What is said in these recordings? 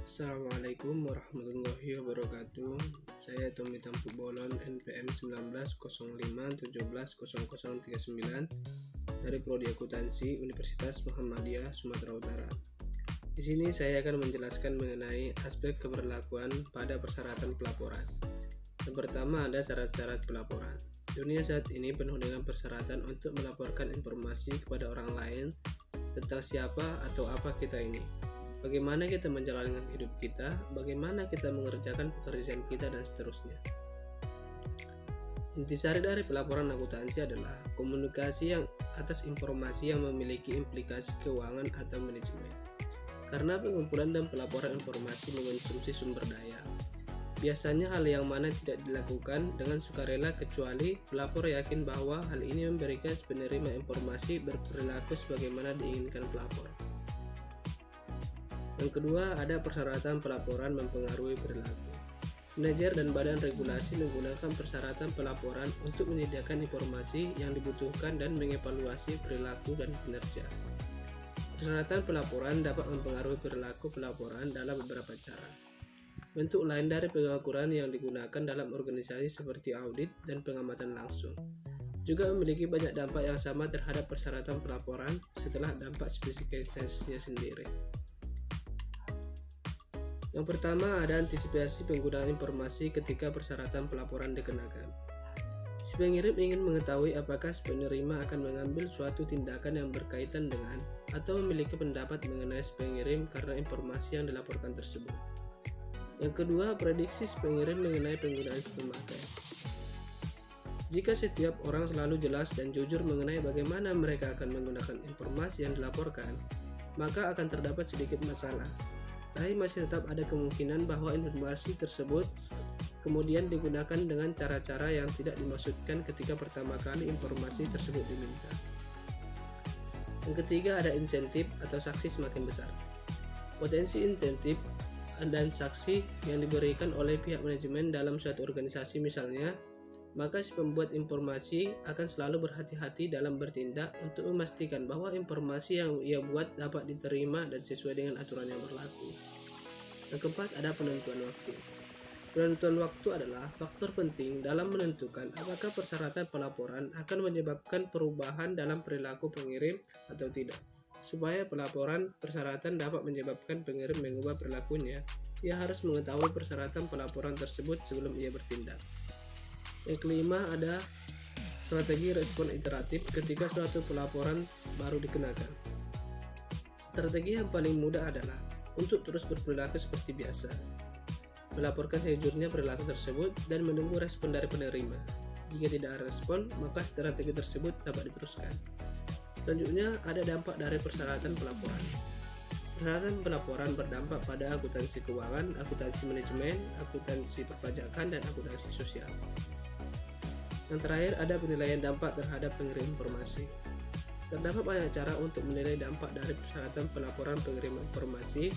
Assalamualaikum warahmatullahi wabarakatuh. Saya Tommy Tampu Bolon, NPM 1905170039 dari Prodi Akuntansi Universitas Muhammadiyah Sumatera Utara. Di sini saya akan menjelaskan mengenai aspek keberlakuan pada persyaratan pelaporan. Yang pertama ada syarat-syarat pelaporan. Dunia saat ini penuh dengan persyaratan untuk melaporkan informasi kepada orang lain tentang siapa atau apa kita ini. Bagaimana kita menjalankan hidup kita, bagaimana kita mengerjakan pekerjaan kita, dan seterusnya. Intisari dari pelaporan akuntansi adalah komunikasi yang atas informasi yang memiliki implikasi keuangan atau manajemen. Karena pengumpulan dan pelaporan informasi mengonsumsi sumber daya, biasanya hal yang mana tidak dilakukan dengan sukarela kecuali pelapor yakin bahwa hal ini memberikan penerima informasi berperilaku sebagaimana diinginkan pelapor. Yang kedua, ada persyaratan pelaporan mempengaruhi perilaku. Manajer dan badan regulasi menggunakan persyaratan pelaporan untuk menyediakan informasi yang dibutuhkan dan mengevaluasi perilaku dan kinerja. Persyaratan pelaporan dapat mempengaruhi perilaku pelaporan dalam beberapa cara. Bentuk lain dari pengukuran yang digunakan dalam organisasi seperti audit dan pengamatan langsung juga memiliki banyak dampak yang sama terhadap persyaratan pelaporan setelah dampak spesifikasinya sendiri. Yang pertama ada antisipasi penggunaan informasi ketika persyaratan pelaporan dikenakan. Si pengirim ingin mengetahui apakah si penerima akan mengambil suatu tindakan yang berkaitan dengan atau memiliki pendapat mengenai si pengirim karena informasi yang dilaporkan tersebut. Yang kedua, prediksi si pengirim mengenai penggunaan si pemakai. Jika setiap orang selalu jelas dan jujur mengenai bagaimana mereka akan menggunakan informasi yang dilaporkan, maka akan terdapat sedikit masalah. Tapi masih tetap ada kemungkinan bahwa informasi tersebut kemudian digunakan dengan cara-cara yang tidak dimaksudkan ketika pertama kali informasi tersebut diminta. Yang ketiga ada insentif atau saksi semakin besar. Potensi insentif dan saksi yang diberikan oleh pihak manajemen dalam suatu organisasi misalnya, maka si pembuat informasi akan selalu berhati-hati dalam bertindak untuk memastikan bahwa informasi yang ia buat dapat diterima dan sesuai dengan aturan yang berlaku. Yang keempat ada penentuan waktu. Penentuan waktu adalah faktor penting dalam menentukan apakah persyaratan pelaporan akan menyebabkan perubahan dalam perilaku pengirim atau tidak. Supaya pelaporan persyaratan dapat menyebabkan pengirim mengubah perilakunya, ia harus mengetahui persyaratan pelaporan tersebut sebelum ia bertindak. Yang kelima ada strategi respon iteratif ketika suatu pelaporan baru dikenakan. Strategi yang paling mudah adalah untuk terus berperilaku seperti biasa, melaporkan sejujurnya perilaku tersebut dan menunggu respon dari penerima. Jika tidak ada respon, maka strategi tersebut dapat diteruskan. Selanjutnya ada dampak dari persyaratan pelaporan. Persyaratan pelaporan berdampak pada akuntansi keuangan, akuntansi manajemen, akuntansi perpajakan, dan akuntansi sosial. Yang terakhir ada penilaian dampak terhadap pengirim informasi. Terdapat banyak cara untuk menilai dampak dari persyaratan pelaporan pengirim informasi.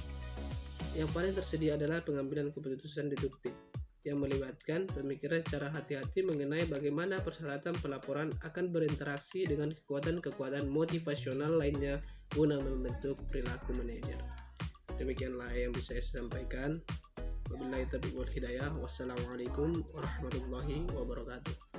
Yang paling tersedia adalah pengambilan keputusan deduktif yang melibatkan pemikiran secara hati-hati mengenai bagaimana persyaratan pelaporan akan berinteraksi dengan kekuatan-kekuatan motivasional lainnya guna membentuk perilaku manajer. Demikianlah yang bisa saya sampaikan. Wabillahi taufiq wal hidayah. Wassalamualaikum warahmatullahi wabarakatuh.